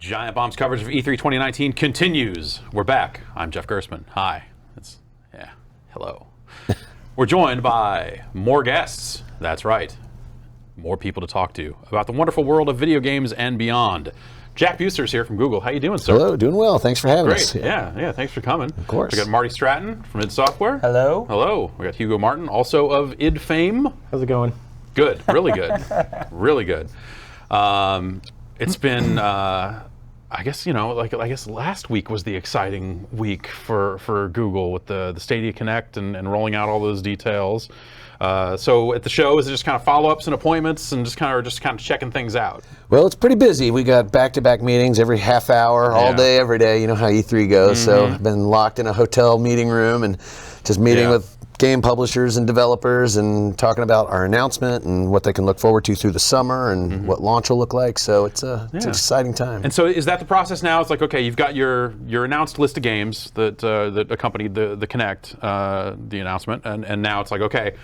Giant Bomb's coverage of E3 2019 continues. We're back. I'm Jeff Gersman. Hi. Hello. We're joined by more guests. That's right. More people to talk to about the wonderful world of video games and beyond. Jack Buser's here from Google. How you doing, sir? Hello, doing well. Thanks for having us. Great. Yeah, thanks for coming. Of course. We got Marty Stratton from id Software. Hello. Hello. We got Hugo Martin, also of id fame. How's it going? Good. Really good. Really good. It's been, I guess last week was the exciting week for Google with the Stadia Connect and rolling out all those details. So at the show, is it just kind of follow-ups and appointments and just kind of checking things out? Well, it's pretty busy. We got back-to-back meetings every half hour, all day, every day. You know how E3 goes. Mm-hmm. So I've been locked in a hotel meeting room and just meeting with game publishers and developers and talking about our announcement and what they can look forward to through the summer and what launch will look like. So it's an exciting time. And so is that the process now? It's like, okay, you've got your announced list of games that accompanied the Connect, the announcement, and now it's like, okay,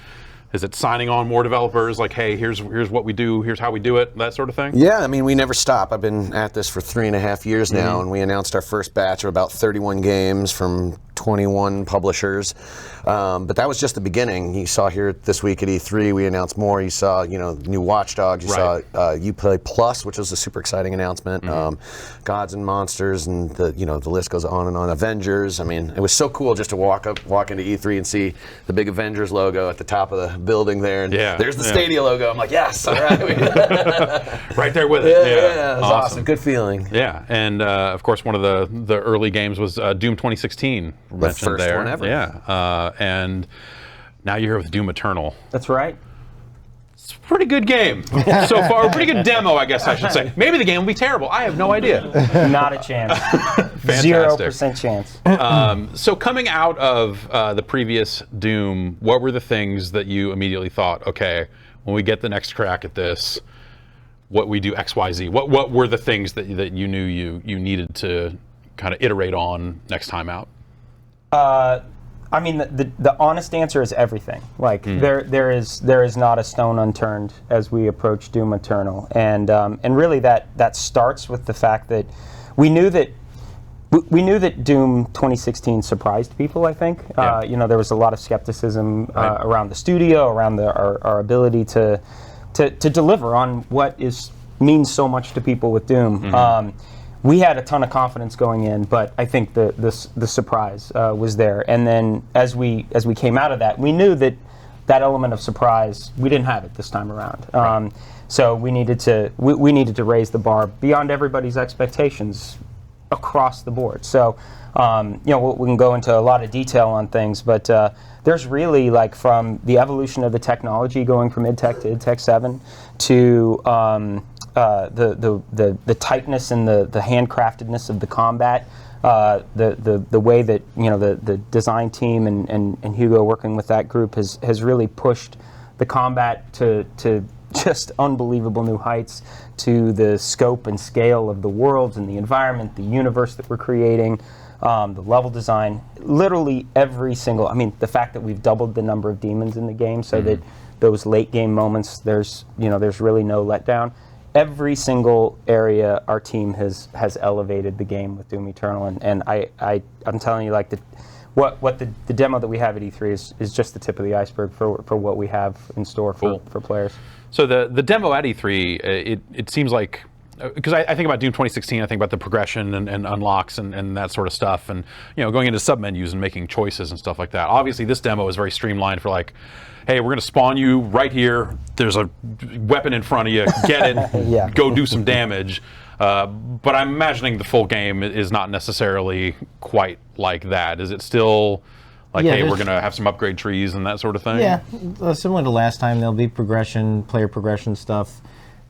is it signing on more developers? Like, hey, here's what we do, here's how we do it, that sort of thing? Yeah, I mean, we never stop. I've been at this for 3.5 years now, and we announced our first batch of about 31 games from 21 publishers. But that was just the beginning. You saw here this week at E3, we announced more. You saw, new Watch Dogs. You saw Uplay Plus, which was a super exciting announcement. Gods and Monsters, and the list goes on and on. Avengers. I mean, it was so cool just to walk into E3 and see the big Avengers logo at the top of the building there. And there's the Stadia logo. I'm like, yes, all right. Right there with it. Yeah, it was awesome. Good feeling. Yeah, and of course, one of the early games was Doom 2016. The first there. one ever. Yeah, and now you're here with Doom Eternal. That's right. It's a pretty good game so far. A pretty good demo, I guess I should say. Maybe the game will be terrible. I have no idea. Not a chance. 0% chance. So coming out of the previous Doom, what were the things that you immediately thought, okay, when we get the next crack at this, what we do X, Y, Z? What were the things that you knew you needed to kind of iterate on next time out? I mean, the honest answer is everything. Like there is not a stone unturned as we approach Doom Eternal, and really that starts with the fact that we knew that Doom 2016 surprised people. I think there was a lot of skepticism around the studio, around our ability to deliver on what means so much to people with Doom. We had a ton of confidence going in, but I think the surprise was there. And then as we came out of that, we knew that element of surprise, we didn't have it this time around. So we needed to raise the bar beyond everybody's expectations across the board. So we can go into a lot of detail on things, but there's really, like, from the evolution of the technology going from id-Tech to id-Tech 7 to the tightness and the handcraftedness of the combat, the way that the design team and Hugo working with that group has really pushed the combat to just unbelievable new heights, to the scope and scale of the worlds and the environment, the universe that we're creating, the level design, literally every single. I mean, the fact that we've doubled the number of demons in the game, so that those late game moments, there's really no letdown. Every single area our team has elevated the game with Doom Eternal, and I'm telling you, like, what the demo that we have at E3 is just the tip of the iceberg for what we have in store for players. So the demo at E3, it seems like, because I think about Doom 2016, I think about the progression and unlocks and that sort of stuff, and going into submenus and making choices and stuff like that. Obviously, this demo is very streamlined for, like, hey, we're going to spawn you right here. There's a weapon in front of you. Get it. Go do some damage. But I'm imagining the full game is not necessarily quite like that. Is it still like, hey, we're going to have some upgrade trees and that sort of thing? Yeah, similar to last time, there'll be player progression stuff.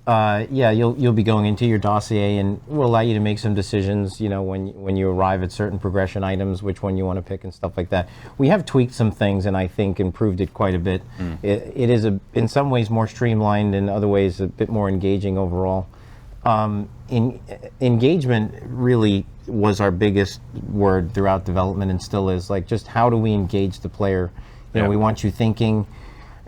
You'll be going into your dossier, and will allow you to make some decisions, when you arrive at certain progression items, which one you want to pick and stuff like that. We have tweaked some things, and I think improved it quite a bit. It is, in some ways, more streamlined, in other ways, a bit more engaging overall. Engagement really was our biggest word throughout development, and still is. Like, just how do we engage the player? We want you thinking.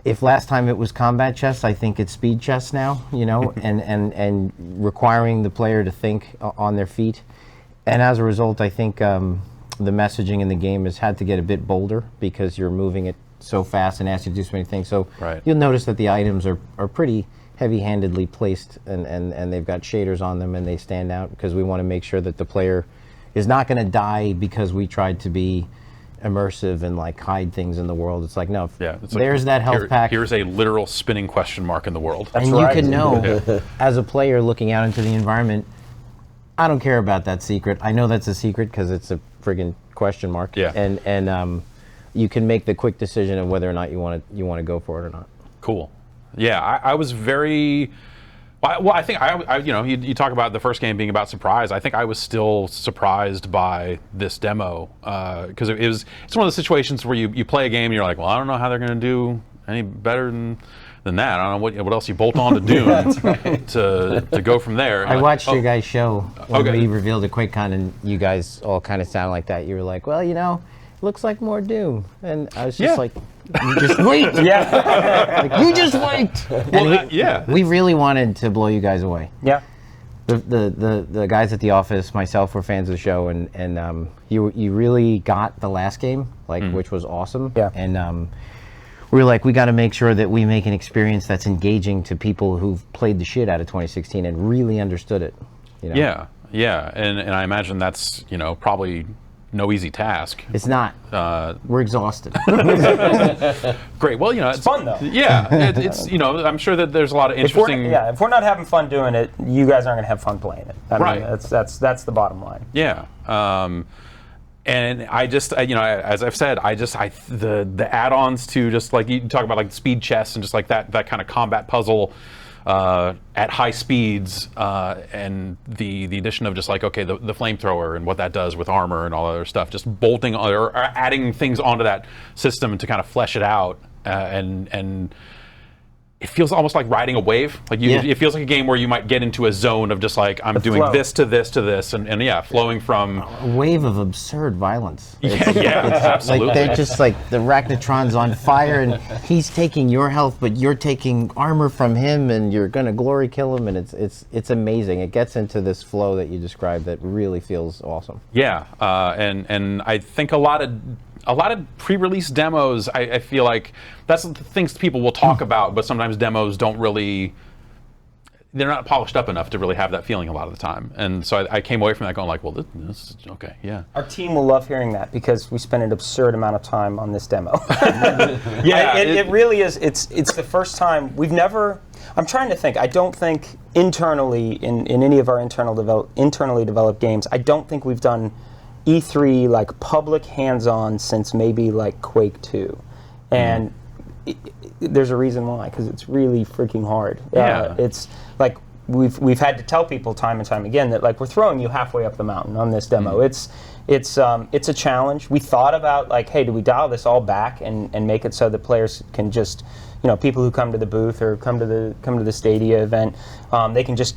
if last time it was combat chess, I think it's speed chess now, you know, and requiring the player to think on their feet. And as a result, I think the messaging in the game has had to get a bit bolder because you're moving it so fast and asks you to do so many things. So you'll notice that the items are pretty heavy-handedly placed, and they've got shaders on them, and they stand out because we want to make sure that the player is not going to die because we tried to be immersive and like hide things in the world. It's like, no, it's there's that health pack. Here's a literal spinning question mark in the world. That's and right. you can know, as a player looking out into the environment, I don't care about that secret. I know that's a secret because it's a friggin' question mark. Yeah. And you can make the quick decision of whether or not you want to go for it or not. Cool. Yeah, I was very. Well, I think you talk about the first game being about surprise. I think I was still surprised by this demo because it's one of the situations where you play a game and you're like, well, I don't know how they're going to do any better than that. I don't know what else you bolt on to Doom to go from there. I watched your guys' show when Okay. we revealed the QuakeCon, and you guys all kind of sound like that. You were like, well, it looks like more Doom, and I was just like, you just wait. Like, you just wait. Well, We really wanted to blow you guys away. Yeah. The guys at the office, myself, were fans of the show, and you really got the last game, which was awesome. Yeah. And we were like, we got to make sure that we make an experience that's engaging to people who've played the shit out of 2016 and really understood it. You know? Yeah, and I imagine that's probably no easy task. It's not. We're exhausted. Great. Well, It's fun though. Yeah, it's I'm sure that there's a lot of interesting. If we're not having fun doing it, you guys aren't going to have fun playing it. I Right. mean, that's the bottom line. Yeah. And I just, as I've said, the add-ons to just like you talk about like speed chess and just like that kind of combat puzzle at high speeds, and the addition of just like the flamethrower and what that does with armor and all that other stuff, just bolting or adding things onto that system to kind of flesh it out, and it feels almost like riding a wave. Like it feels like a game where you might get into a zone of just like I'm doing flow. this to this to this, and flowing from A wave of absurd violence. absolutely. Like they're just like the Arachnotron's on fire, and he's taking your health, but you're taking armor from him, and you're gonna glory kill him, and it's amazing. It gets into this flow that you described that really feels awesome. Yeah, and I think a lot of pre-release demos, I feel like that's the things people will talk about, but sometimes demos don't really, they're not polished up enough to really have that feeling a lot of the time. And so I came away from that going like, well, this is okay, yeah. Our team will love hearing that because we spent an absurd amount of time on this demo. It really is. It's the first time we've never. I'm trying to think. I don't think internally in any of our internally developed games, I don't think we've done E3 like public hands-on since maybe like Quake 2, and there's a reason why, because it's really freaking hard. Yeah. It's like we've had to tell people time and time again that like we're throwing you halfway up the mountain on this demo. It's a challenge. We thought about like, hey, do we dial this all back and make it so that players can just, people who come to the booth or come to the Stadia event, they can just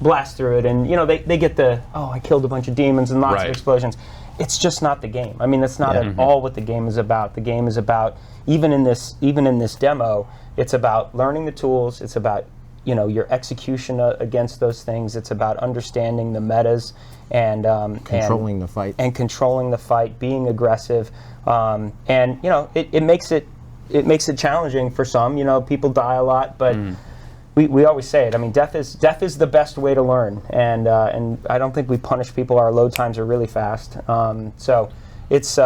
blast through it, and they get I killed a bunch of demons and lots of explosions. It's just not the game. I mean, that's not at all what the game is about. The game is about, even in this demo, it's about learning the tools. It's about your execution against those things. It's about understanding the metas and Controlling the fight. and controlling the fight, being aggressive, and it makes it challenging for some. People die a lot, but we always say it. I mean, death is the best way to learn, and I don't think we punish people. Our load times are really fast, so it's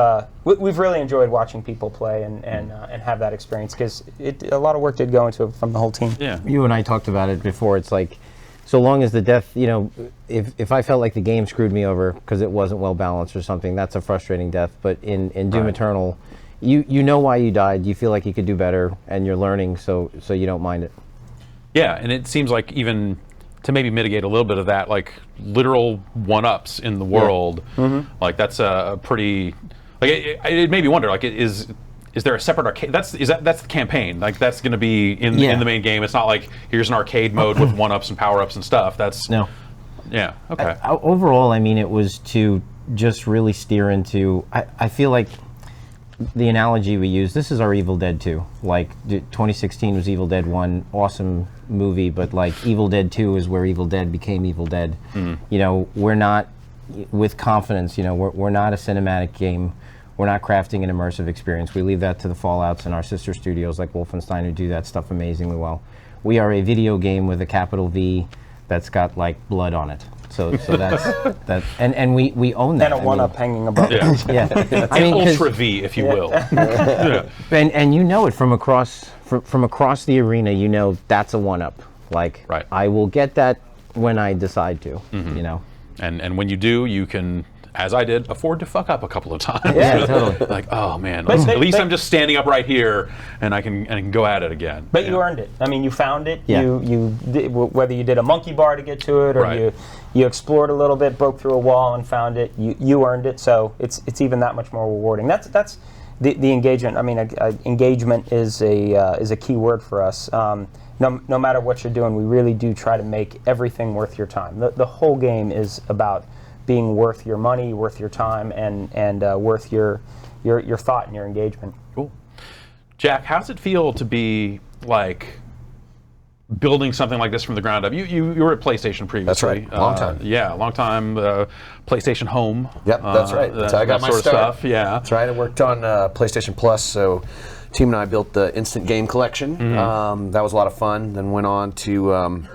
we've really enjoyed watching people play and have that experience because a lot of work did go into it from the whole team. Yeah. You and I talked about it before. It's like, so long as the death, if I felt like the game screwed me over because it wasn't well balanced or something, that's a frustrating death. But in Doom Eternal, you know why you died. You feel like you could do better, and you're learning, so you don't mind it. Yeah, and it seems like even to maybe mitigate a little bit of that, like literal one-ups in the world, like that's a pretty, like it made me wonder, like is there a separate arcade? That's the campaign. Like that's going to be in the main game. It's not like here's an arcade mode with one-ups and power-ups and stuff. That's No. Yeah. Okay. Overall, I mean, it was to just really steer into. I feel like the analogy we use, this is our Evil Dead 2. Like 2016 was Evil Dead 1, awesome movie, but like Evil Dead 2 is where Evil Dead became Evil Dead. You know, we're not, with confidence, you know, we're not a cinematic game. We're not crafting an immersive experience. We leave that to the Fallouts and our sister studios like Wolfenstein who do that stuff amazingly well. We are a video game with a capital V that's got like blood on it. So that's that, and we own that. And a one-up hanging above it. Yeah, I mean, Ultra V, if you will. and you know it from across the arena. You know that's a one-up. Like, right. I will get that when I decide to. You know, and when you do, you can, as I did, afford to fuck up a couple of times. Yeah, totally. Like, oh man, at least I'm just standing up right here, and I can go at it again. But you earned it. I mean, you found it. Yeah. You did, whether you did a monkey bar to get to it, or Right. you explored a little bit, broke through a wall and found it. You earned it. So it's even that much more rewarding. That's the engagement. I mean, engagement is a key word for us. No matter what you're doing, we really do try to make everything worth your time. The whole game is about being worth your money, worth your time, and worth your thought and your engagement. Cool. Jack, how does it feel to be like building something like this from the ground up? You were at PlayStation previously. That's right. Long time. Yeah, long time. PlayStation Home. Yep, that's right. That's how I got that my sort start. of stuff. Yeah. That's right. I worked on PlayStation Plus, so team and I built the instant game collection. That was a lot of fun. Then went on to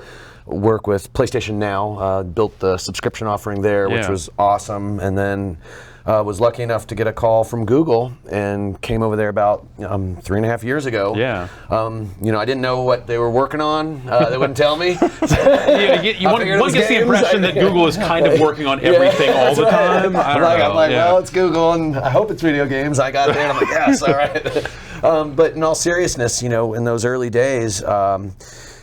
work with PlayStation Now, built the subscription offering there, which was awesome. And then was lucky enough to get a call from Google and came over there about 3.5 years ago. Yeah. You know, I didn't know what they were working on. They wouldn't tell me. One gets the impression that Google is kind of working on everything all the time. I don't know. I'm like, well, it's Google, and I hope it's video games. I got there, and I'm like, yes, all right. But in all seriousness, you know, in those early days,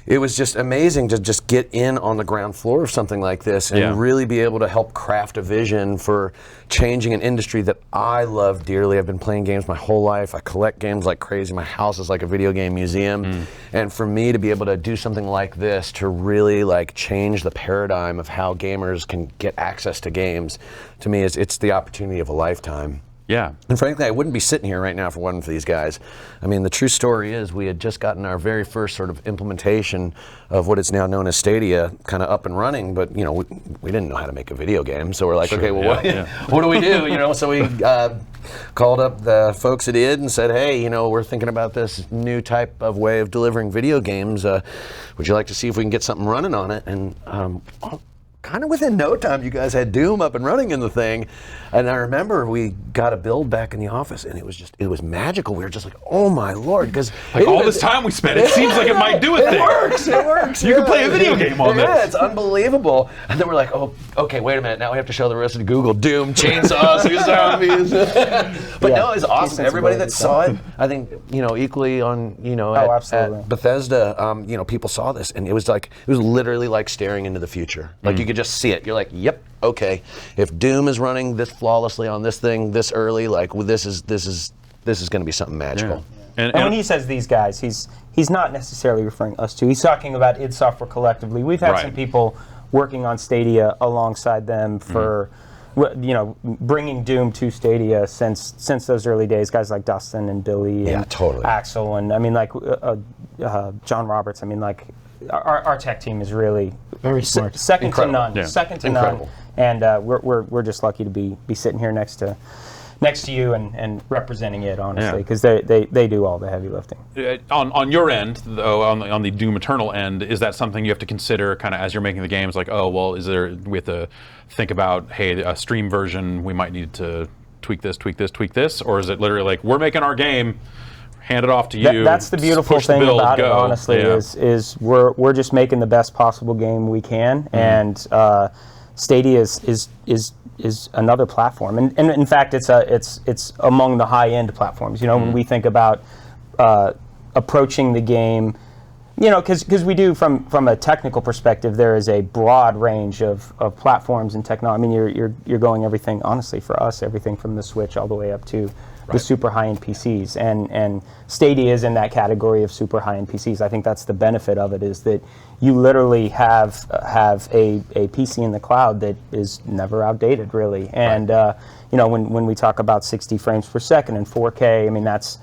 it was just amazing to just get in on the ground floor of something like this and really be able to help craft a vision for changing an industry that I love dearly. I've been playing games my whole life. I collect games like crazy. My house is like a video game museum. And for me to be able to do something like this to really like change the paradigm of how gamers can get access to games, to me, it's the opportunity of a lifetime. Yeah. And frankly, I wouldn't be sitting here right now if it wasn't for these guys. I mean, the true story is we had just gotten our very first sort of implementation of what is now known as Stadia kind of up and running, but, you know, we didn't know how to make a video game. So we're like, okay, well, what do we do? You know, so we called up the folks at id and said, hey, you know, we're thinking about this new type of way of delivering video games. Would you like to see if we can get something running on it? And kind of within no time, you guys had Doom up and running in the thing. And I remember we got a build back in the office, and it was magical. We were just like, oh my Lord, because like all this time we spent, it seems like it might do a thing. It works. You can play a video game on this. Yeah, it's unbelievable. And then we're like, oh, okay, wait a minute. Now we have to show the rest of Google Doom, chainsaws, zombies. But no, it's awesome. Everybody that saw it, I think, you know, equally on, you know, at Bethesda, you know, people saw this, and it was literally like staring into the future. Like you could just see it. You're like, yep, okay. If Doom is running this flawlessly on this thing this early, like this is going to be something magical. Yeah. And when he says these guys, he's not necessarily referring us to. He's talking about id Software collectively. We've had some people working on Stadia alongside them for, you know, bringing Doom to Stadia since those early days. Guys like Dustin and Billy and Axel, and I mean, like John Roberts. I mean, like our tech team is really very smart, second to none. Yeah. Second to none. And we're just lucky to be sitting here next to you and representing it, honestly, because they do all the heavy lifting. On your end, though, on the Doom Eternal end, is that something you have to consider kind of as you're making the games? Like, oh, well, we have to think about, hey, a stream version, we might need to tweak this, or is it literally like, we're making our game, hand it off to you? That's the beautiful thing about it, honestly, is we're just making the best possible game we can, and Stadia is another platform, and in fact, it's among the high-end platforms. You know, when we think about approaching the game, you know, because we do from a technical perspective, there is a broad range of platforms and technology. I mean, you're going everything, honestly, for us, everything from the Switch all the way up to the super high-end PCs, and Stadia is in that category of super high-end PCs. I think that's the benefit of it, is that you literally have a PC in the cloud that is never outdated, really. And when we talk about 60 frames per second and 4K, I mean that's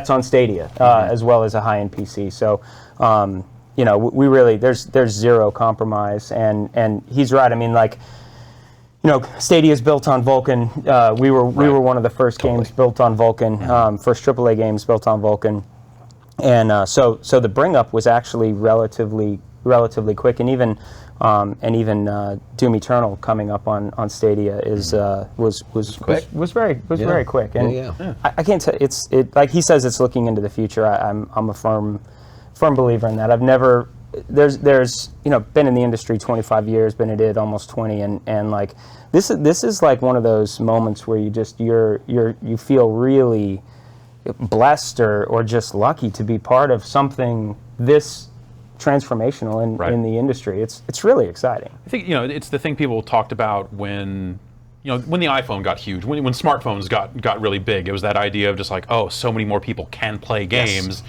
on Stadia as well as a high-end PC. So we really there's zero compromise, and he's right. I mean, like, Stadia is built on Vulkan. We were one of the first games built on Vulkan, first AAA games built on Vulkan, and so the bring up was actually relatively quick, and even Doom Eternal coming up on Stadia was very quick, and I can't tell like he says, it's looking into the future. I'm a firm believer in that. I've never there's been in the industry 25 years, been at it almost 20, and like this is like one of those moments where you feel really blessed or just lucky to be part of something this transformational in the industry. It's really exciting. I think it's the thing people talked about when the iPhone got huge, when smartphones got really big. It was that idea of just like, oh, so many more people can play games. Yes.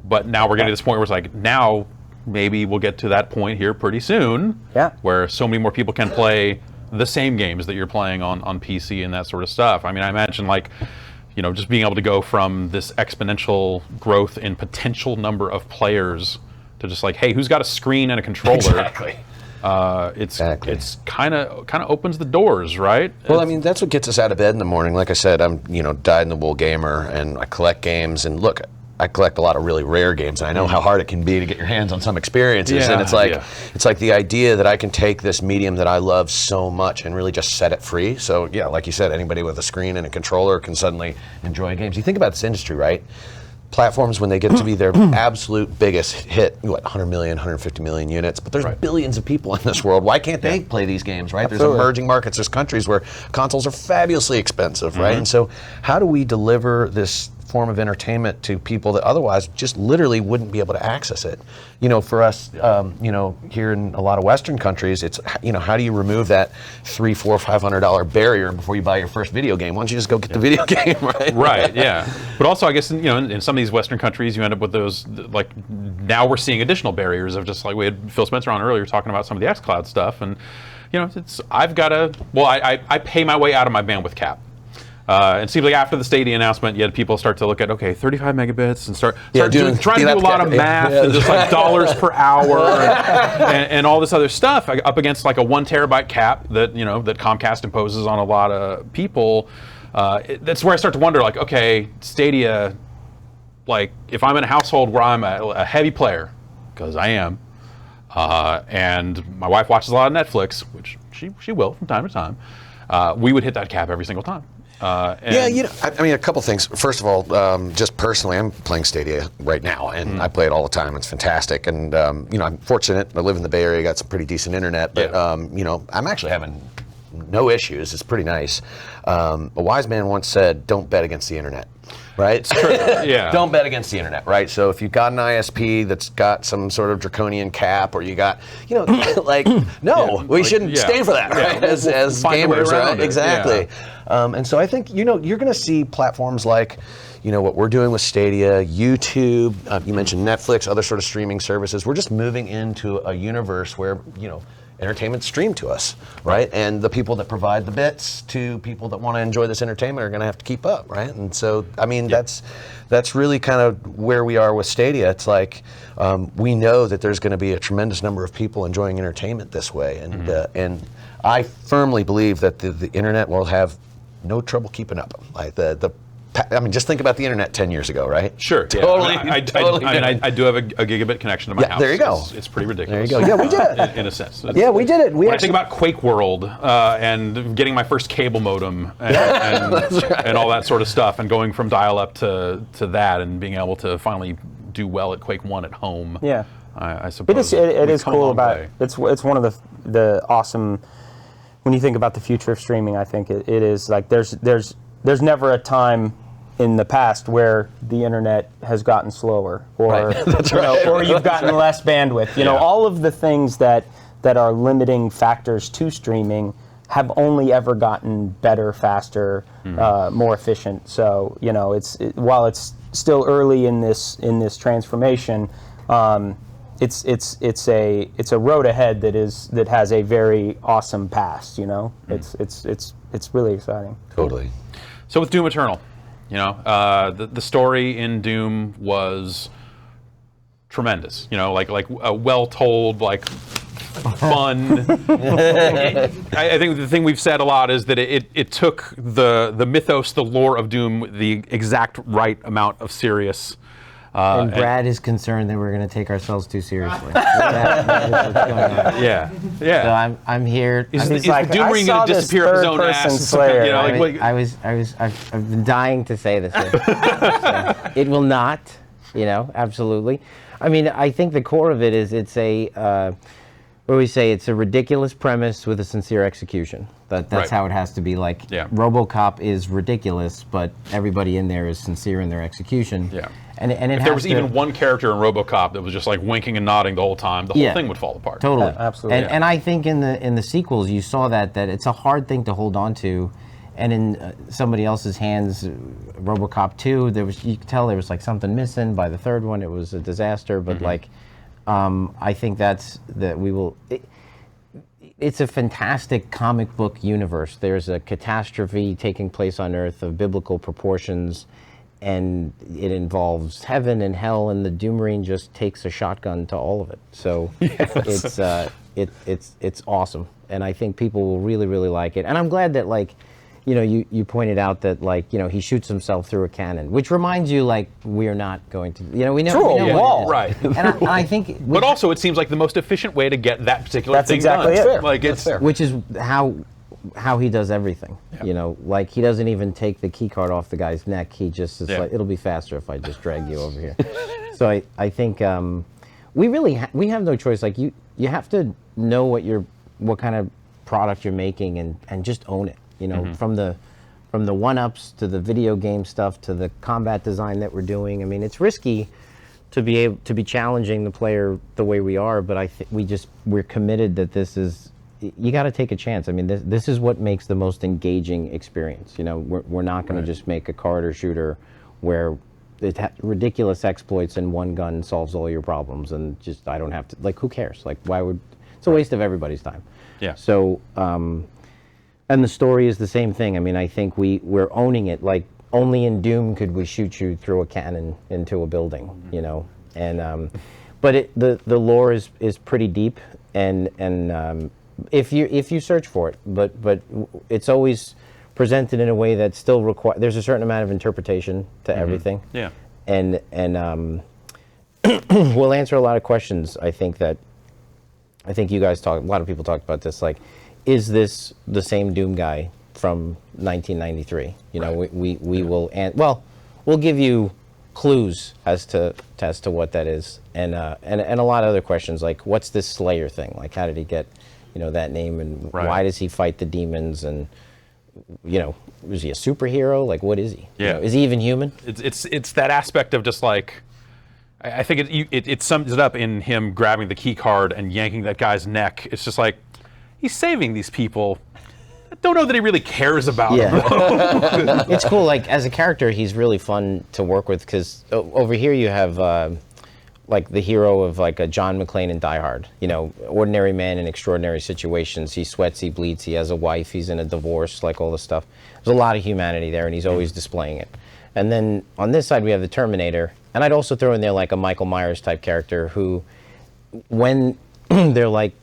But now we're getting to this point where it's like, now maybe we'll get to that point here pretty soon, where so many more people can play the same games that you're playing on PC and that sort of stuff. I mean, I imagine like, just being able to go from this exponential growth in potential number of players to just like, hey, who's got a screen and a controller? Exactly. It's kind of opens the doors, right? Well, I mean, that's what gets us out of bed in the morning. Like I said, I'm dyed-in-the-wool gamer, and I collect games. And look, I collect a lot of really rare games, and I know how hard it can be to get your hands on some experiences. And it's like the idea that I can take this medium that I love so much and really just set it free. So yeah, like you said, anybody with a screen and a controller can suddenly enjoy games. You think about this industry, right? Platforms, when they get to be their absolute biggest hit, 100 million, 150 million units, but there's billions of people in this world. Why can't they play these games, right? Absolutely. There's emerging markets, there's countries where consoles are fabulously expensive, right? And so how do we deliver this form of entertainment to people that otherwise just literally wouldn't be able to access it? For us, here in a lot of Western countries, it's, how do you remove that $300, $400, $500 barrier before you buy your first video game? Why don't you just go get the video game, right? Right, yeah. But also, I guess, in some of these Western countries, you end up with those, like, now we're seeing additional barriers of just like, we had Phil Spencer on earlier talking about some of the xCloud stuff, and, I pay my way out of my bandwidth cap. It seems like after the Stadia announcement, you had people start to look at, 35 megabits and start trying to do a lot of math and just like dollars per hour and all this other stuff up against like a 1 terabyte cap that that Comcast imposes on a lot of people. That's where I start to wonder, like, okay, Stadia, like if I'm in a household where I'm a heavy player, because I am, and my wife watches a lot of Netflix, which she will from time to time, we would hit that cap every single time. I mean, a couple things. First of all, just personally, I'm playing Stadia right now, and I play it all the time. It's fantastic, and I'm fortunate. I live in the Bay Area, got some pretty decent internet, but I'm actually having no issues. It's pretty nice. A wise man once said, "Don't bet against the internet." Right? It's true. Yeah. Don't bet against the internet, right? So if you've got an ISP that's got some sort of draconian cap, or you got, like, we shouldn't stand for that, right? As gamers, right? Exactly. Yeah. And so I think, you're going to see platforms like, what we're doing with Stadia, YouTube, you mentioned Netflix, other sort of streaming services. We're just moving into a universe where, entertainment streamed to us, right? And the people that provide the bits to people that want to enjoy this entertainment are going to have to keep up, right? And so, I mean, that's really kind of where we are with Stadia. It's like we know that there's going to be a tremendous number of people enjoying entertainment this way, and I firmly believe that the internet will have no trouble keeping up. Like just think about the internet 10 years ago, right? Sure. Totally. Yeah. I do have a gigabit connection to my house. There you go. It's pretty ridiculous. There you go. Yeah, we did it. In a sense. Yeah, we did it. When I think about Quake World and getting my first cable modem and all that sort of stuff, and going from dial-up to that, and being able to finally do well at Quake 1 at home. Yeah. I suppose. It is cool about it. It's one of the awesome, when you think about the future of streaming, I think it is like there's never a time in the past where the internet has gotten slower, or or you've gotten less bandwidth. All of the things that are limiting factors to streaming have only ever gotten better, faster, more efficient. So while it's still early in this transformation, it's a road ahead that has a very awesome past. You know, it's really exciting. Totally. So with Doom Eternal, you know, the story in Doom was tremendous. You know, like well told, like fun. I think the thing we've said a lot is that it took the mythos, the lore of Doom, the exact right amount of serious. And Brad is concerned that we're going to take ourselves too seriously. That is what's going on. Yeah. So I'm here. Is like, the Doom I Ring saw going to this disappear up his own third-person ass? Slayer. You know, I've been dying to say this. So, it will not, you know, absolutely. I mean, I think the core of it is it's a, what do we say? It's a ridiculous premise with a sincere execution. That's Right. how it has to be. Like, RoboCop is ridiculous, but everybody in there is sincere in their execution. Yeah. And it if there was even one character in RoboCop that was just like winking and nodding the whole time, the whole thing would fall apart. Totally, absolutely. And I think in the sequels you saw that it's a hard thing to hold on to, and in somebody else's hands, RoboCop 2, you could tell there was like something missing. By the third one, it was a disaster. But I think it's a fantastic comic book universe. There's a catastrophe taking place on Earth of biblical proportions, and it involves heaven and hell, and the Doom Marine just takes a shotgun to all of it. So it's awesome, and I think people will really, really like it. And I'm glad that, like, you know, you pointed out that, like, you know, he shoots himself through a cannon, which reminds you, like, we're not going to, you know, we know Through we know a what wall. it is. Right. And I think, But also, it seems like the most efficient way to get that particular That's thing exactly done. it. Like That's fair. which is how he does everything. You know, like, he doesn't even take the key card off the guy's neck. He just is like, it'll be faster if I just drag you over here. So I think we really we have no choice. Like, you have to know what kind of product you're making and just own it. You know, from the one-ups to the video game stuff to the combat design that we're doing. I mean, it's risky to be able to be challenging the player the way we are, but I think we're committed that this is, you got to take a chance. I mean, this is what makes the most engaging experience. You know, we're not going to just make a corridor shooter where ridiculous exploits and one gun solves all your problems, and just, I don't have to, like, who cares? Like, why would, it's a waste of everybody's time. Yeah. So, and the story is the same thing. I mean, I think we're owning it. Like, only in Doom could we shoot you through a cannon into a building, you know. And but the lore is pretty deep, and if you search for it, but it's always presented in a way that still requires. There's a certain amount of interpretation to everything. Yeah. And we'll answer a lot of questions. I think you guys talk. A lot of people talked about this. Like, is this the same Doom guy from 1993? You know, we will, and well, we'll give you clues as to what that is, and a lot of other questions, like, what's this Slayer thing? Like, how did he get, you know, that name, and why does he fight the demons? And, you know, is he a superhero? Like, what is he? Yeah. You know, is he even human? It's that aspect of just like, I think it sums it up in him grabbing the key card and yanking that guy's neck. It's just like, he's saving these people. I don't know that he really cares about them. It's cool. Like, as a character, he's really fun to work with, because over here you have like the hero of, like, a John McClane in Die Hard. You know, ordinary man in extraordinary situations. He sweats, he bleeds, he has a wife, he's in a divorce, like, all this stuff. There's a lot of humanity there, and he's always displaying it. And then on this side we have the Terminator, and I'd also throw in there, like, a Michael Myers type character who, when they're like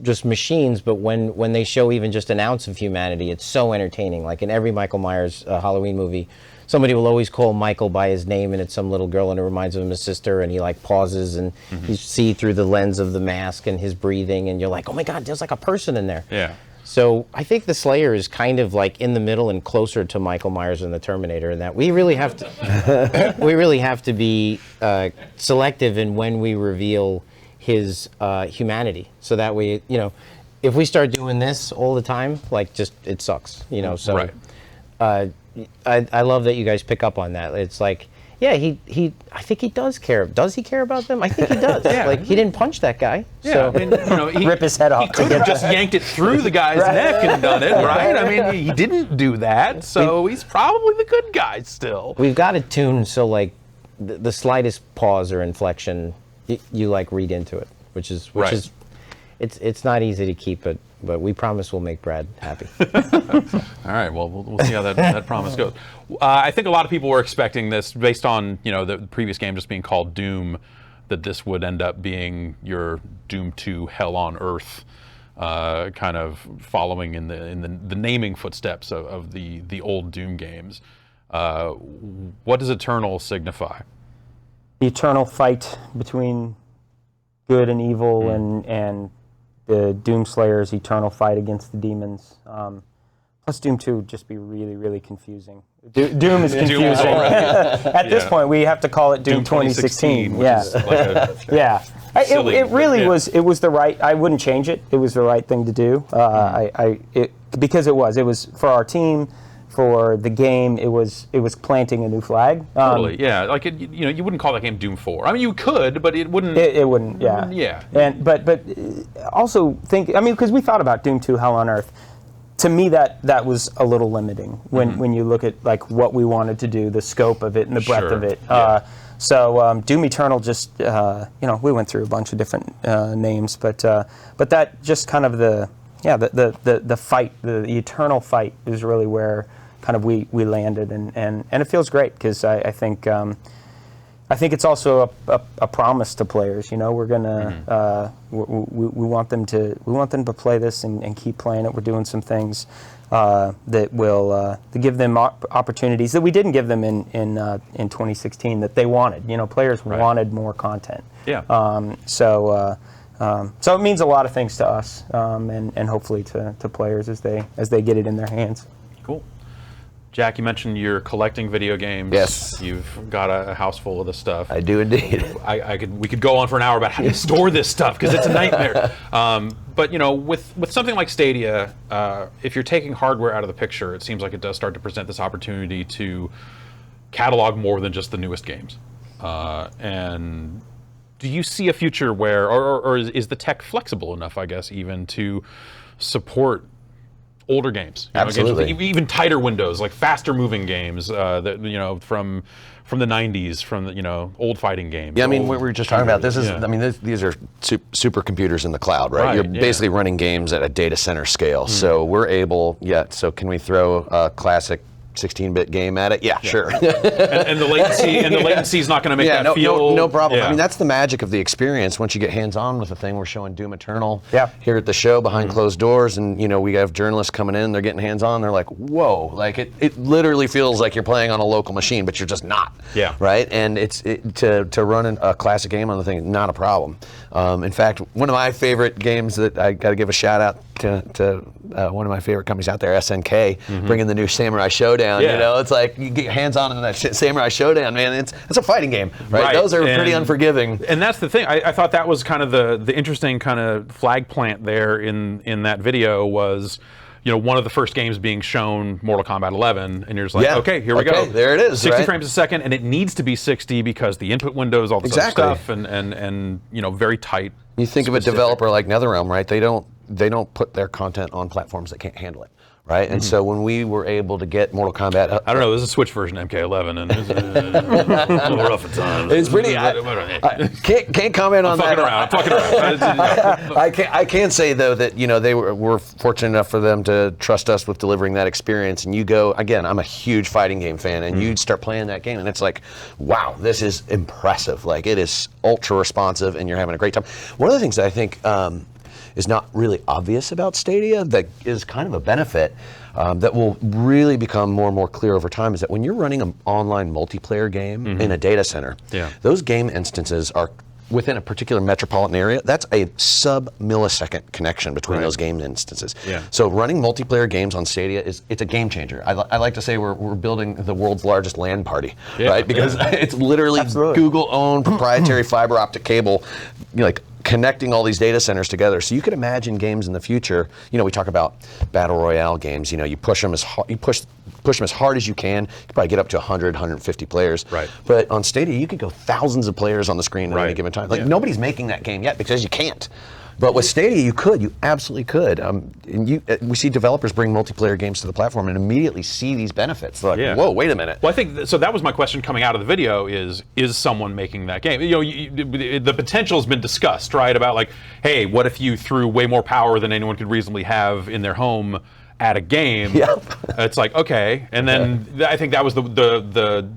just machines, but when they show even just an ounce of humanity, it's so entertaining. Like, in every Michael Myers Halloween movie, somebody will always call Michael by his name, and it's some little girl, and it reminds him of his sister, and he, like, pauses, and you see through the lens of the mask and his breathing, and you're like, oh my God, there's like a person in there. Yeah. So I think the Slayer is kind of like in the middle and closer to Michael Myers and the Terminator, in that we really have to be selective in when we reveal his humanity, so that we, you know, if we start doing this all the time, like, just, it sucks, you know. So I love that you guys pick up on that. It's like, yeah, I think he does care. Does he care about them? I think he does. Like, he didn't punch that guy. Yeah, So. I mean, you know, he Rip his head off He could have just yanked it through the guy's neck and done it, right? I mean, he didn't do that, so he's probably the good guy still. We've got it tuned so, like, the slightest pause or inflection, you like read into it, which is Right. it's not easy to keep, but we promise we'll make Brad happy. All right, well, we'll see how that promise goes. I think a lot of people were expecting this based on the previous game just being called Doom, that this would end up being your Doom 2 Hell on Earth, kind of following in the naming footsteps of the old Doom games. What does Eternal signify? The eternal fight between good and evil, and the Doomslayer's eternal fight against the demons. Plus, Doom 2 would just be really, really confusing. Doom is confusing. At this point, we have to call it Doom 2016. which is like a Yeah. silly, It really yeah. was. It was the right. I wouldn't change it. It was the right thing to do. Because it was for our team, for the game. It was planting a new flag. Totally, yeah. Like you wouldn't call that game Doom 4. I mean, you could, but it wouldn't. It wouldn't. Yeah. Yeah. And but also think. I mean, because we thought about Doom 2 Hell on Earth. To me, that was a little limiting when you look at like what we wanted to do, the scope of it and the breadth Sure, of it. yeah. So Doom Eternal just we went through a bunch of different names, but that just kind of the fight, the eternal fight is really where kind of we landed, and it feels great because I think it's also a promise to players. We're gonna we want them to play this and keep playing it. We're doing some things that will to give them opportunities that we didn't give them in 2016 that they wanted. Players wanted more content. Yeah. So it means a lot of things to us, and hopefully to players as they get it in their hands. Cool. Jack, you mentioned you're collecting video games. Yes. You've got a house full of this stuff. I do indeed. We could go on for an hour about how to store this stuff because it's a nightmare. But with something like Stadia, if you're taking hardware out of the picture, it seems like it does start to present this opportunity to catalog more than just the newest games. And do you see a future where, or is the tech flexible enough, I guess, even to support older games? Absolutely. Games with even tighter windows, like faster moving games that from the 90s, from the old fighting games. Yeah, I mean, we were just talking about this. Yeah. I mean, these are supercomputers in the cloud, right? Right, You're yeah. basically running games at a data center scale. So we're able, so can we throw a classic 16-bit game at it? Yeah, sure. and the latency is not going to make that feel no problem. Yeah. I mean, that's the magic of the experience. Once you get hands-on with the thing, we're showing Doom Eternal here at the show behind closed doors, and we have journalists coming in. They're getting hands-on. They're like, "Whoa!" Like it literally feels like you're playing on a local machine, but you're just not. Yeah. Right. And to run a classic game on the thing, not a problem. In fact, one of my favorite games that I got to give a shout out to one of my favorite companies out there, SNK, bringing the new Samurai Shodown. Yeah. It's like you get hands on in that Samurai Shodown, man. It's a fighting game, right? Those are pretty unforgiving. And that's the thing. I thought that was kind of the interesting kind of flag plant there in that video was, one of the first games being shown, Mortal Kombat 11, and you're just like, okay, here we go. There it is. 60 frames a second, and it needs to be 60 because the input windows, all this other stuff, and very tight. You think of a developer like NetherRealm, right? They don't put their content on platforms that can't handle it. Right, and so when we were able to get Mortal Kombat, I don't know. There's a Switch version of MK11, and it's a little rough at times. it's pretty. I can't comment on that. I'm fucking around. I can say though that they were fortunate enough for them to trust us with delivering that experience. And you go again. I'm a huge fighting game fan, and you start playing that game, and it's like, wow, this is impressive. Like it is ultra responsive, and you're having a great time. One of the things that I think is not really obvious about Stadia that is kind of a benefit that will really become more and more clear over time is that when you're running an online multiplayer game in a data center, those game instances are within a particular metropolitan area. That's a sub-millisecond connection between those game instances. Yeah. So running multiplayer games on Stadia it's a game changer. I like to say we're building the world's largest LAN party, right? Because it's literally Google-owned proprietary fiber optic cable, connecting all these data centers together. So you could imagine games in the future. We talk about battle royale games. You push them as hard as you can. You could probably get up to 100, 150 players. Right. But on Stadia, you could go thousands of players on the screen at any given time. Nobody's making that game yet because you can't. But with Stadia, you absolutely could. And we see developers bring multiplayer games to the platform and immediately see these benefits. They're like, whoa, wait a minute. Well, I think so. That was my question coming out of the video: is someone making that game? The potential has been discussed, right? About like, hey, what if you threw way more power than anyone could reasonably have in their home at a game? Yep. It's like, okay, and then I think that was the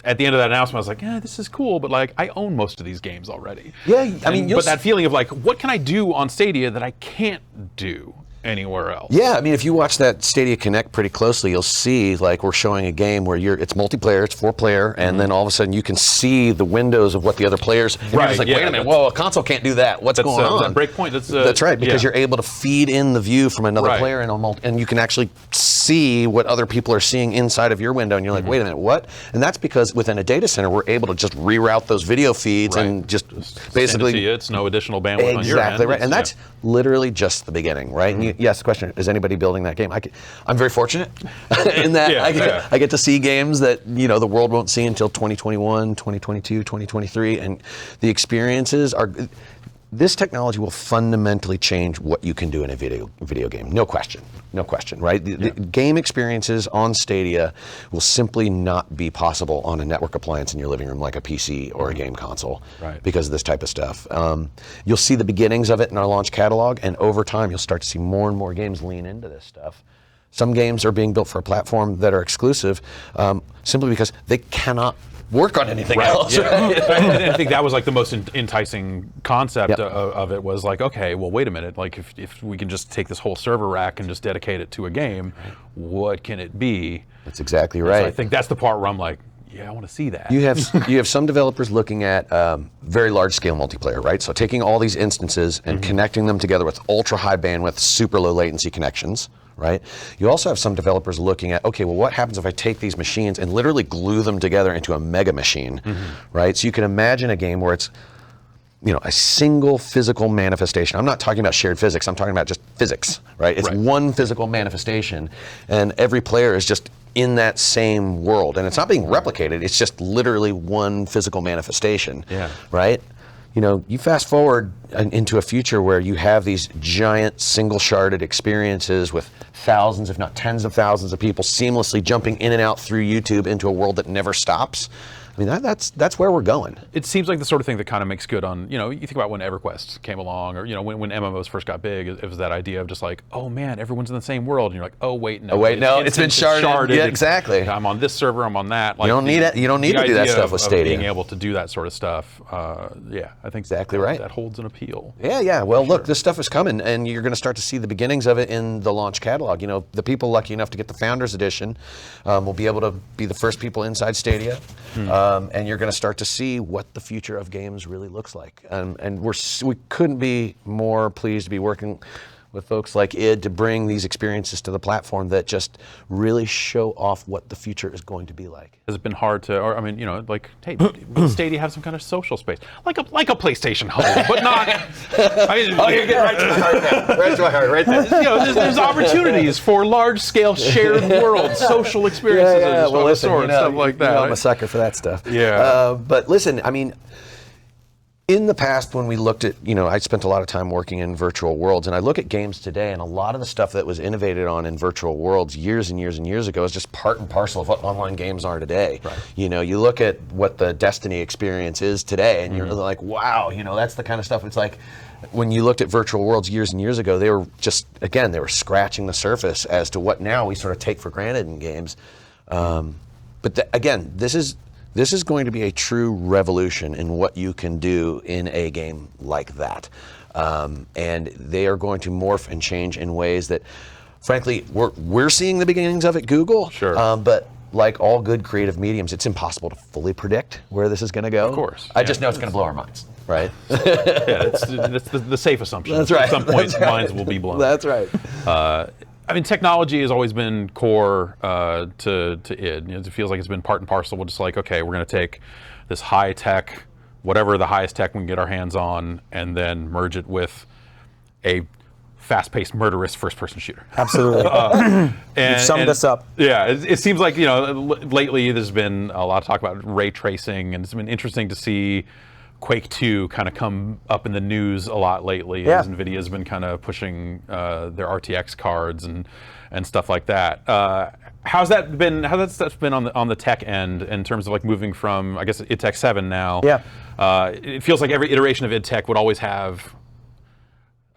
at the end of that announcement, I was like, yeah, this is cool, but like, I own most of these games already. Yeah, I mean, but that feeling of like, what can I do on Stadia that I can't do anywhere else? Yeah, I mean, if you watch that Stadia Connect pretty closely, you'll see like we're showing a game where it's multiplayer, it's 4-player, and then all of a sudden you can see the windows of what the other players. And you're just like, wait a minute, whoa, a console can't do that. What's going on? Breakpoint. That's right, because you're able to feed in the view from another player and you can actually see what other people are seeing inside of your window, and you're like, wait a minute, what? And that's because within a data center, we're able to just reroute those video feeds and just basically send it to you. It's no additional bandwidth on your end. Exactly right, and that's literally just the beginning, right? And yes, the question: is anybody building that game? I'm very fortunate in that I get to see games that the world won't see until 2021, 2022, 2023, and the experiences are. This technology will fundamentally change what you can do in a video game. No question, right? The game experiences on Stadia will simply not be possible on a network appliance in your living room like a PC or a game console because of this type of stuff. You'll see the beginnings of it in our launch catalog, and over time you'll start to see more and more games lean into this stuff. Some games are being built for a platform that are exclusive simply because they cannot work on anything else. I think that was like the most enticing concept of it was like, okay, well, wait a minute. Like if we can just take this whole server rack and just dedicate it to a game, what can it be? That's exactly right. So I think that's the part where I'm like, yeah, I want to see that. You have some developers looking at very large scale multiplayer, right? So taking all these instances and connecting them together with ultra high bandwidth, super low latency connections. Right? You also have some developers looking at, okay, well, what happens if I take these machines and literally glue them together into a mega machine, right? So you can imagine a game where it's, a single physical manifestation. I'm not talking about shared physics. I'm talking about just physics, right? It's one physical manifestation, and every player is just in that same world, and it's not being replicated. It's just literally one physical manifestation, right? You fast forward into a future where you have these giant single-sharded experiences with thousands, if not tens of thousands of people seamlessly jumping in and out through YouTube into a world that never stops. I mean, that's where we're going. It seems like the sort of thing that kind of makes good on, you think about when EverQuest came along, or, when MMOs first got big, it was that idea of just like, oh man, everyone's in the same world. And you're like, oh wait, no. It's been sharded. Yeah, exactly. I'm on this server, I'm on that. Like, you don't need it. You don't need to do that stuff with Stadia. Being able to do that sort of stuff, I think exactly right. That holds an appeal. Yeah. Well, look, this stuff is coming, and you're going to start to see the beginnings of it in the launch catalog. The people lucky enough to get the Founders Edition will be able to be the first people inside Stadia, and you're going to start to see what the future of games really looks like. And we couldn't be more pleased to be working with folks like id to bring these experiences to the platform that just really show off what the future is going to be like. Has it been hard to, hey, will Stadia have some kind of social space? Like a PlayStation Home, but not... you're getting right to the heart there. Right to my heart, right there. There's opportunities for large-scale shared worlds, social experiences of well, listen, stuff like that. I'm a sucker for that stuff. Yeah. But listen, I mean, in the past, when we looked at, I spent a lot of time working in virtual worlds, and I look at games today, and a lot of the stuff that was innovated on in virtual worlds years and years and years ago is just part and parcel of what online games are today. Right. You look at what the Destiny experience is today, and you're like, wow, that's the kind of stuff. It's like, when you looked at virtual worlds years and years ago, they were just, again, they were scratching the surface as to what now we sort of take for granted in games. But again, this is going to be a true revolution in what you can do in a game like that. And they are going to morph and change in ways that, frankly, we're seeing the beginnings of at Google. Sure. But like all good creative mediums, it's impossible to fully predict where this is going to go. Of course. I just know it's going to blow our minds, right? It's the safe assumption. That's right. At some point, minds will be blown. That's right. Technology has always been core to id. It feels like it's been part and parcel. We're just like, okay, we're going to take this high tech, whatever the highest tech we can get our hands on, and then merge it with a fast-paced, murderous first-person shooter. Absolutely. You've summed us up. Yeah, it seems like lately there's been a lot of talk about ray tracing, and it's been interesting to see Quake 2 kind of come up in the news a lot lately, Yeah. as NVIDIA's been kind of pushing their RTX cards and stuff like that. How's that stuff been on the tech end in terms of like moving from, I guess, IdTech 7 now? Yeah. It feels like every iteration of IdTech would always have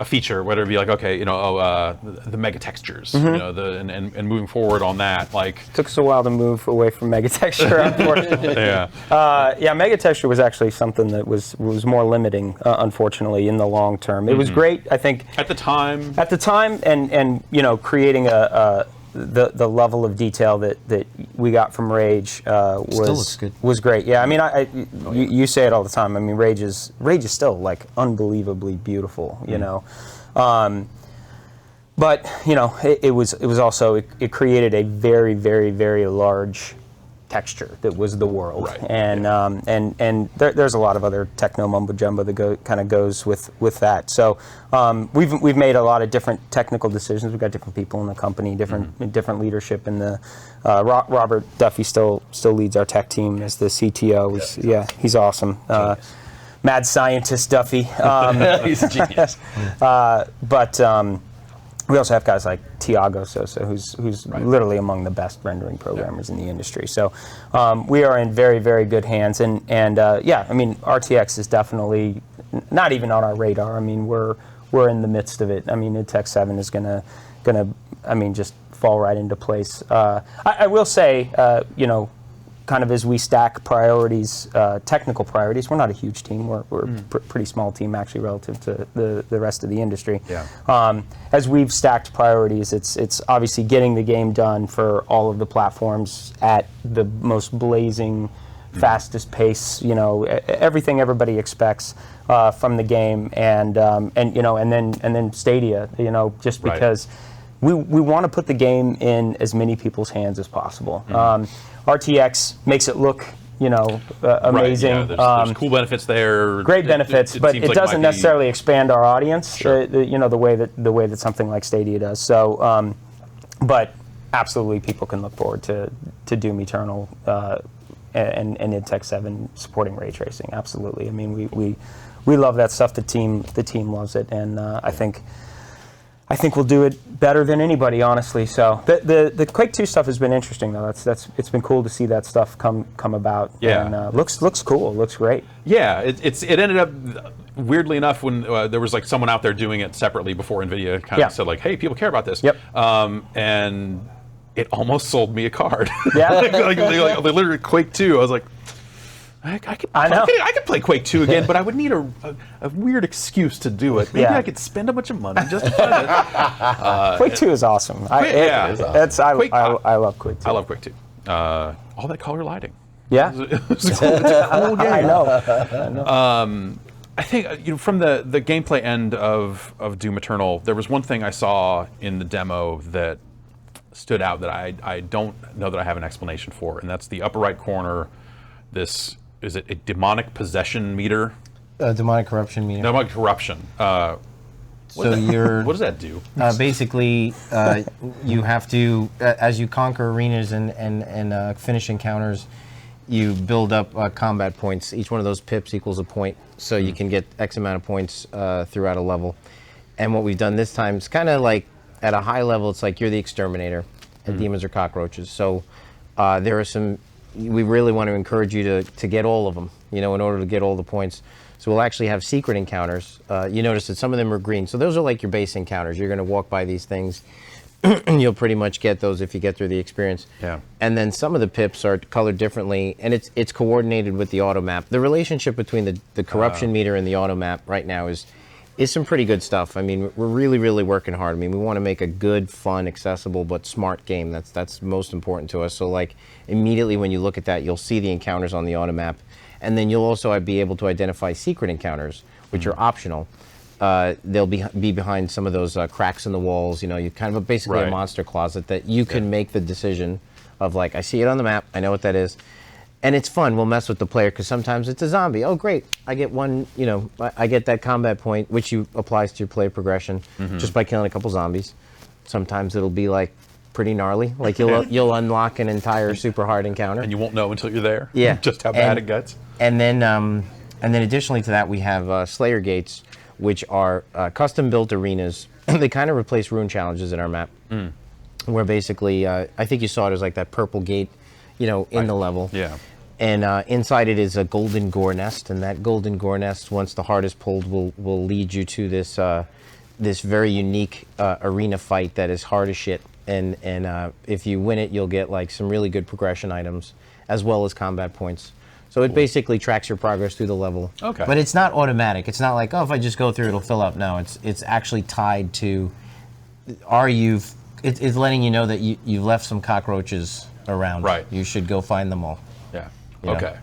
a feature, whether it be like, okay, the mega textures, and moving forward on that, like. Took us a while to move away from mega texture, unfortunately. Yeah. Mega texture was actually something that was more limiting, unfortunately, in the long term. It was great, I think. At the time, and creating the level of detail that we got from Rage looks good. was great. Yeah, I mean, you say it all the time. I mean, Rage is still like unbelievably beautiful, you know. But it was also it created a very, very, very large texture that was the world, Right. and there's a lot of other techno mumbo jumbo that kind of goes with that. So we've made a lot of different technical decisions. We've got different people in the company, different leadership in the. Robert Duffy still leads our tech team as the CTO. He's awesome. Mad scientist Duffy. he's a genius. But we also have guys like Tiago Sosa, who's literally among the best rendering programmers in the industry. So we are in very, very good hands. And I mean, RTX is definitely not even on our radar. I mean, we're in the midst of it. I mean, IdTech 7 is gonna I mean, just fall right into place. I will say, kind of as we stack priorities, technical priorities, we're not a huge team. We're a pretty small team, actually, relative to the rest of the industry. Yeah. As we've stacked priorities, it's obviously getting the game done for all of the platforms at the most blazing, fastest pace. Everything everybody expects from the game, and then Stadia. Just Right. because we want to put the game in as many people's hands as possible. RTX makes it look, amazing. Right, yeah, there's cool benefits there. Great benefits, but seems it like doesn't might be- necessarily expand our audience. Sure. The way that something like Stadia does. So, but absolutely, people can look forward to Doom Eternal and IdTech 7 supporting ray tracing. Absolutely. I mean, we love that stuff. The team loves it, and I think we'll do it better than anybody, honestly. So the Quake 2 stuff has been interesting, though. It's been cool to see that stuff come about. Yeah. And looks cool. Looks great. Yeah, it ended up weirdly enough when there was like someone out there doing it separately before NVIDIA kind of said like, hey, people care about this. Yep. And it almost sold me a card. Yeah. like they literally Quake 2. I was like, I could play Quake 2 again, but I would need a weird excuse to do it. Maybe I could spend a bunch of money just to play it. Quake 2 is awesome. I love Quake 2. I love Quake 2. All that color lighting. Yeah. It's a cool game. I know. I think from the gameplay end of Doom Eternal, there was one thing I saw in the demo that stood out that I don't know that I have an explanation for, and that's the upper right corner. This is it a demonic possession meter? Demonic corruption meter. Demonic corruption. So What does that do? Basically, you have to, as you conquer arenas and finish encounters, you build up combat points. Each one of those pips equals a point, so you can get X amount of points throughout a level. And what we've done this time is kind of like, at a high level, it's like you're the exterminator, and demons are cockroaches. So there are some, we really want to encourage you to get all of them, in order to get all the points. So we'll actually have secret encounters. You notice that some of them are green. So those are like your base encounters. You're going to walk by these things, and you'll pretty much get those if you get through the experience. Yeah. And then some of the pips are colored differently, and it's coordinated with the auto map. The relationship between the corruption meter and the auto map right now is some pretty good stuff. I mean, we're really, really working hard. I mean, we want to make a good, fun, accessible, but smart game. That's most important to us. So, like, immediately when you look at that, you'll see the encounters on the auto map. And then you'll also be able to identify secret encounters, which are optional. They'll be behind some of those cracks in the walls. You kind of basically a monster closet that you can make the decision of, like, I see it on the map. I know what that is. And it's fun. We'll mess with the player because sometimes it's a zombie. Oh, great. I get one, I get that combat point, which applies to your player progression just by killing a couple zombies. Sometimes it'll be like pretty gnarly. Like you'll unlock an entire super hard encounter. And you won't know until you're there. Yeah. Just how bad it gets. And then And then additionally to that, we have Slayer Gates, which are custom-built arenas. They kind of replace rune challenges in our map, where basically, I think you saw it as like that purple gate, in the level. Yeah. And inside it is a golden gore nest, and that golden gore nest, once the heart is pulled, will lead you to this this very unique arena fight that is hard as shit. And if you win it, you'll get like some really good progression items, as well as combat points. So it basically tracks your progress through the level. Okay. But it's not automatic. It's not like, oh, if I just go through, it'll fill up. No, it's actually tied to, it's letting you know that you've left some cockroaches around. Right. You should go find them all. Yeah. Yeah. Okay.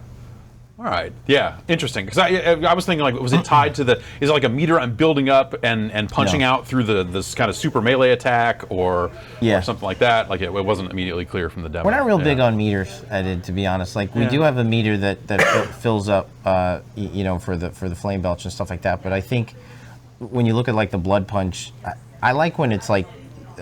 All right. Yeah. Interesting. Because I was thinking, like, was it tied to is it like a meter I'm building up and punching No. out through this kind of super melee attack or something like that? Like, it wasn't immediately clear from the demo. We're not real Yeah. big on meters, Ed, to be honest. Like, we do have a meter that fills up, for the flame belch and stuff like that. But I think when you look at like the blood punch, I like when it's like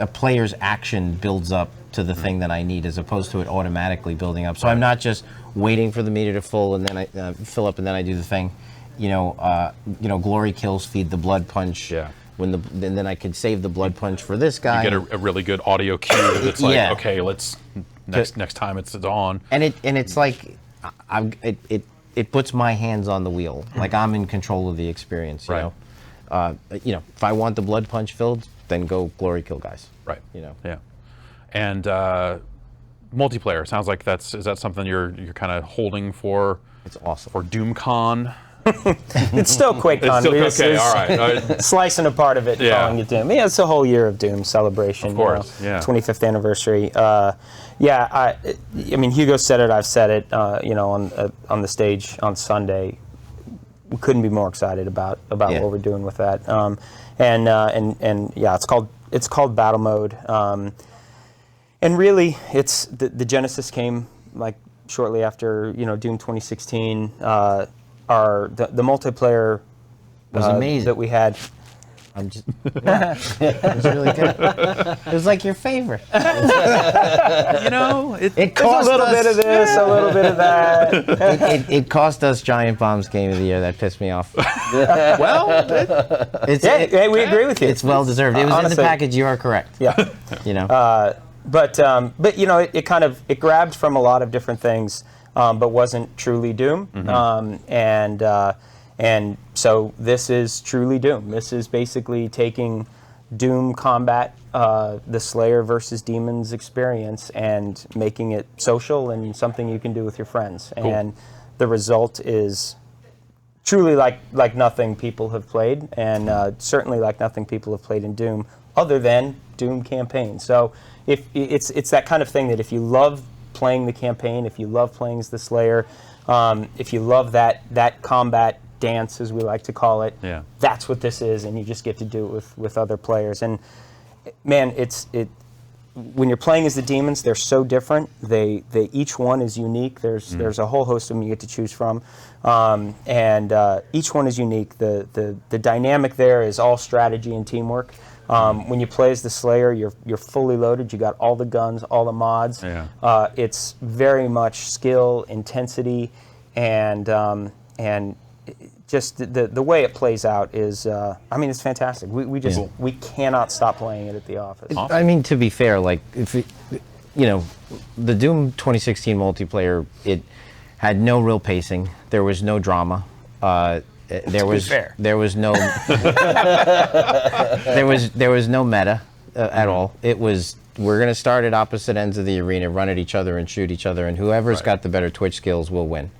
a player's action builds up to the thing that I need, as opposed to it automatically building up. So I'm not just waiting for the meter to fill and then I fill up and then I do the thing. Glory kills feed the blood punch. Yeah. And then I could save the blood punch for this guy. You get a really good audio cue that's like, Yeah. okay, let's next time it's on. And it's like it puts my hands on the wheel. Like I'm in control of the experience. You Right. know, if I want the blood punch filled, then go glory kill guys. Right. Yeah. And multiplayer sounds like is that something you're kind of holding for? It's awesome. For DoomCon. It's still QuakeCon. It's still okay. All right. Slicing a part of it, Yeah. calling it Doom. Yeah, it's a whole year of Doom celebration. Of course, yeah. 25th anniversary. I mean, Hugo said it. I've said it. On the stage on Sunday. We couldn't be more excited about what we're doing with that. It's called Battle Mode. And really, it's the genesis came like shortly after Doom 2016. The multiplayer was amazing that we had. I'm just, it was really good. It was like your favorite. It cost a little bit of this, a little bit of that. It cost us Giant Bomb's Game of the Year. That pissed me off. Well, We agree with you. It's well deserved. It was Honestly, in the package. You are correct. Yeah. But it grabbed from a lot of different things, but wasn't truly Doom. And so this is truly Doom. This is basically taking Doom combat, the Slayer versus Demons experience, and making it social and something you can do with your friends. Cool. And the result is truly like nothing people have played, and certainly like nothing people have played in Doom, other than Doom campaign. So if it's that kind of thing that if you love playing the campaign, if you love playing as the Slayer, if you love that combat dance, as we like to call it, that's what this is, and you just get to do it with other players. And man, when you're playing as the demons, they're so different. They each one is unique. There's a whole host of them you get to choose from, and each one is unique. The dynamic there is all strategy and teamwork. When you play as the Slayer, you're fully loaded. You got all the guns, all the mods. It's very much skill, intensity, and just the way it plays out is, it's fantastic. We cannot stop playing it at the office. I mean, to be fair, like the Doom 2016 multiplayer, it had no real pacing. There was no drama. There was no there was no meta at all. It was, we're going to start at opposite ends of the arena, run at each other and shoot each other, and whoever's got the better Twitch skills will win.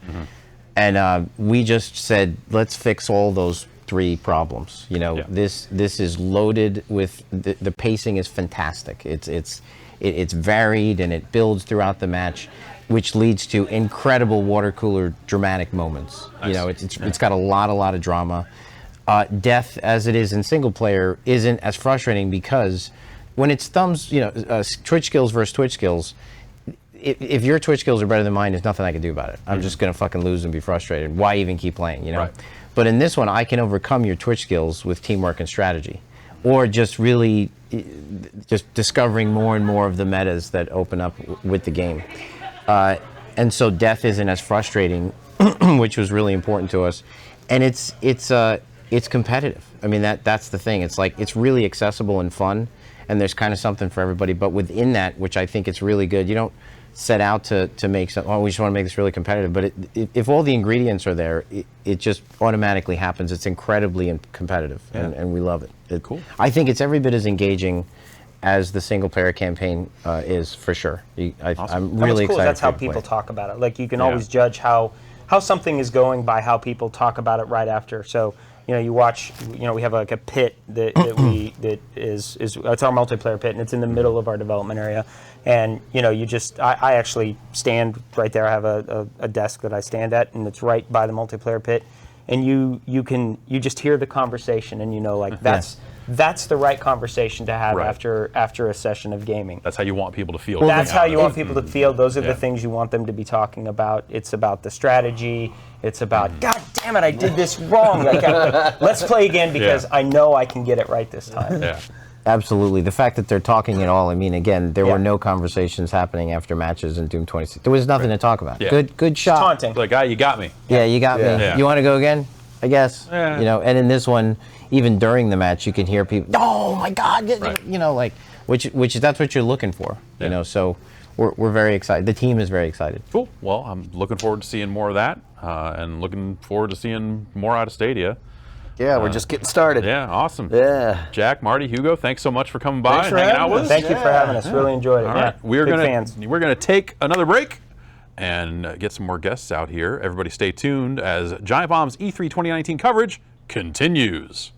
And we just said, let's fix all those three problems. This is loaded with the pacing is fantastic. It's varied and it builds throughout the match, which leads to incredible water cooler dramatic moments. Nice. It's got a lot of drama. Death, as it is in single player, isn't as frustrating because when it's Twitch skills versus Twitch skills, if your Twitch skills are better than mine, there's nothing I can do about it. I'm just gonna fucking lose and be frustrated. Why even keep playing? Right. But in this one, I can overcome your Twitch skills with teamwork and strategy, or just really just discovering more and more of the metas that open up with the game. And so death isn't as frustrating, which was really important to us. and it's competitive. I mean, that's the thing. It's like it's really accessible and fun, and there's kind of something for everybody. But within that, which I think it's really good, you don't set out to make something. Oh, we just want to make this really competitive. But if all the ingredients are there, it just automatically happens. It's incredibly competitive, and we love it. Cool. I think it's every bit as engaging as the single player campaign is, for sure. I'm really cool. excited. That's how to play people it. talk about it. Like you can always judge how something is going by how people talk about it right after. So you watch. We have like a pit that is it's our multiplayer pit, and it's in the middle of our development area. And I actually stand right there. I have a desk that I stand at, and it's right by the multiplayer pit. And you just hear the conversation, and that's the right conversation to have after a session of gaming. That's how you want people to feel. That's how you want people to feel. Those are the things you want them to be talking about. It's about the strategy. It's about, God damn it, I did this wrong. Let's play again because I know I can get it right this time. Yeah. Absolutely. The fact that they're talking at all, I mean, again, there were no conversations happening after matches in Doom 26. There was nothing to talk about. Yeah. Good shot. Taunting. Like, you got me. Yeah, you got me. Yeah. You want to go again? I guess. Yeah. And in this one, even during the match, you can hear people, oh my God, Right. which that's what you're looking for. Yeah. So we're very excited. The team is very excited. Cool. Well, I'm looking forward to seeing more of that, and looking forward to seeing more out of Stadia. Yeah, we're just getting started. Yeah, awesome. Yeah. Jack, Marty, Hugo, thanks so much for coming by Thanks and for hanging having out with us. us. Thank you for having us. Really enjoyed it. All Yeah. right, we're Big gonna fans. take another break and get some more guests out here. Everybody, stay tuned as Giant Bomb's E3 2019 coverage continues.